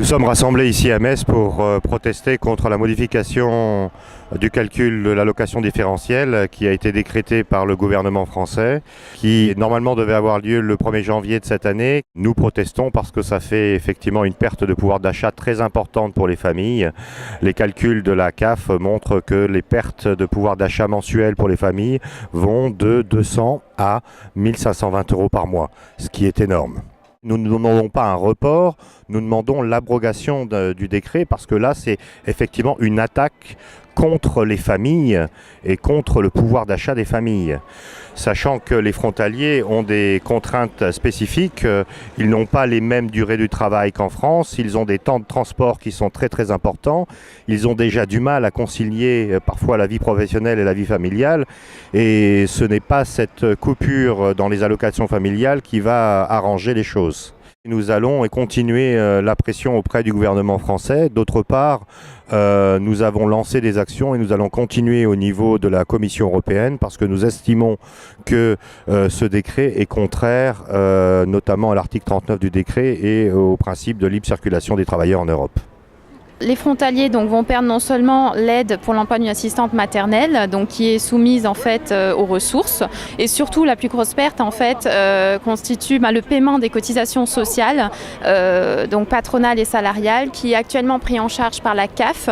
Nous sommes rassemblés ici à Metz pour protester contre la modification du calcul de l'allocation différentielle qui a été décrétée par le gouvernement français, qui normalement devait avoir lieu le 1er janvier de cette année. Nous protestons parce que ça fait effectivement une perte de pouvoir d'achat très importante pour les familles. Les calculs de la CAF montrent que les pertes de pouvoir d'achat mensuel pour les familles vont de 200 à 1520 € par mois, ce qui est énorme. Nous ne demandons pas un report, nous demandons l'abrogation du décret parce que là c'est effectivement une attaque contre les familles et contre le pouvoir d'achat des familles. Sachant que les frontaliers ont des contraintes spécifiques, ils n'ont pas les mêmes durées du travail qu'en France, ils ont des temps de transport qui sont très très importants, ils ont déjà du mal à concilier parfois la vie professionnelle et la vie familiale et ce n'est pas cette coupure dans les allocations familiales qui va arranger les choses. Nous allons continuer la pression auprès du gouvernement français. D'autre part, nous avons lancé des actions et nous allons continuer au niveau de la Commission européenne parce que nous estimons que ce décret est contraire notamment à l'article 39 du décret et au principe de libre circulation des travailleurs en Europe. Les frontaliers vont perdre non seulement l'aide pour l'emploi d'une assistante maternelle, qui est soumise en fait aux ressources, et surtout la plus grosse perte en fait constitue le paiement des cotisations sociales, patronales et salariales, qui est actuellement pris en charge par la CAF,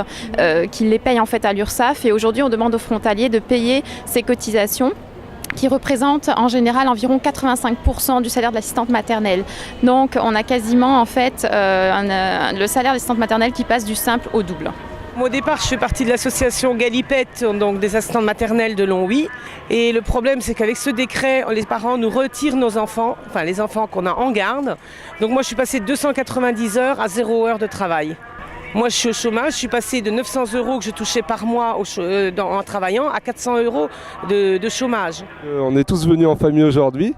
qui les paye en fait à l'URSSAF. Et aujourd'hui, on demande aux frontaliers de payer ces cotisations, qui représente en général environ 85% du salaire de l'assistante maternelle. Donc on a quasiment en fait le salaire de l'assistante maternelle qui passe du simple au double. Au départ, je fais partie de l'association Galipette, donc des assistantes maternelles de Longwy. Et le problème, c'est qu'avec ce décret, les parents nous retirent nos enfants, enfin les enfants qu'on a en garde. Donc moi, je suis passée de 290 heures à 0 heure de travail. Moi, je suis au chômage, je suis passée de 900 € que je touchais par mois en travaillant à 400 € de chômage. On est tous venus en famille aujourd'hui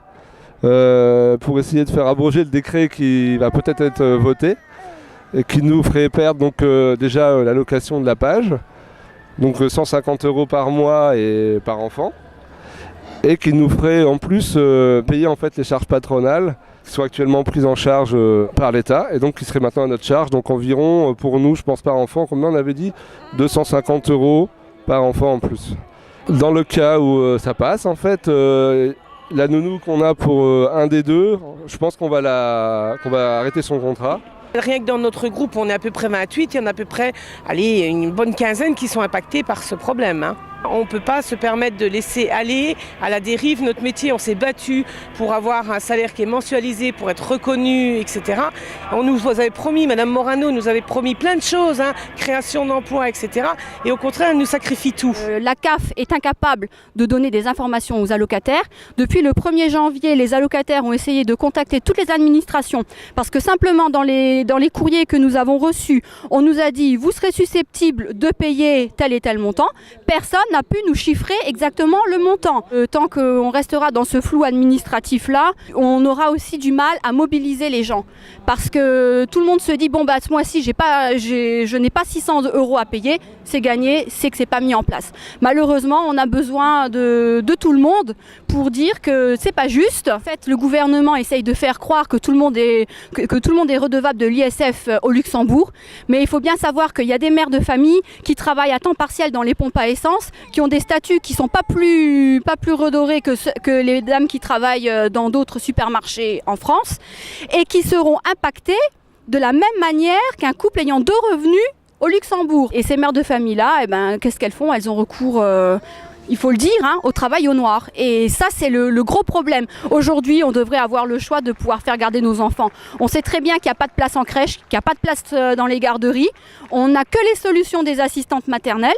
pour essayer de faire abroger le décret qui va peut-être être voté et qui nous ferait perdre déjà l'allocation de la page, donc 150 € par mois et par enfant, et qui nous ferait en plus payer en fait les charges patronales qui sont actuellement prises en charge par l'État et donc qui seraient maintenant à notre charge. Donc environ, pour nous, je pense par enfant, combien on avait dit 250 € par enfant en plus. Dans le cas où ça passe, en fait, la nounou qu'on a pour un des deux, je pense qu'on va arrêter son contrat. Rien que dans notre groupe, on est à peu près 28, il y en a à peu près une bonne quinzaine qui sont impactés par ce problème. On ne peut pas se permettre de laisser aller à la dérive notre métier. On s'est battu pour avoir un salaire qui est mensualisé, pour être reconnu, etc. On nous avait promis, Madame Morano nous avait promis plein de choses, création d'emplois, etc. Et au contraire, elle nous sacrifie tout. La CAF est incapable de donner des informations aux allocataires. Depuis le 1er janvier, les allocataires ont essayé de contacter toutes les administrations parce que simplement dans les courriers que nous avons reçus, on nous a dit « vous serez susceptible de payer tel et tel montant ». Personne n'a pu nous chiffrer exactement le montant. Tant qu'on restera dans ce flou administratif-là, on aura aussi du mal à mobiliser les gens. Parce que tout le monde se dit, ce mois-ci, je n'ai pas 600 € à payer, c'est gagné, c'est que c'est pas mis en place. Malheureusement, on a besoin de tout le monde pour dire que c'est pas juste. En fait, le gouvernement essaye de faire croire que tout le monde est redevable de l'ISF au Luxembourg. Mais il faut bien savoir qu'il y a des mères de famille qui travaillent à temps partiel dans les pompes à essence, qui ont des statuts qui ne sont pas plus redorés que les dames qui travaillent dans d'autres supermarchés en France et qui seront impactées de la même manière qu'un couple ayant 2 revenus au Luxembourg. Et ces mères de famille-là, qu'est-ce qu'elles font? Elles ont recours, il faut le dire, au travail au noir. Et ça, c'est le gros problème. Aujourd'hui, on devrait avoir le choix de pouvoir faire garder nos enfants. On sait très bien qu'il n'y a pas de place en crèche, qu'il n'y a pas de place dans les garderies. On n'a que les solutions des assistantes maternelles.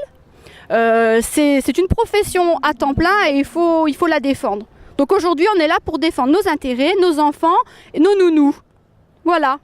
C'est une profession à temps plein et il faut la défendre. Donc aujourd'hui, on est là pour défendre nos intérêts, nos enfants et nos nounous. Voilà.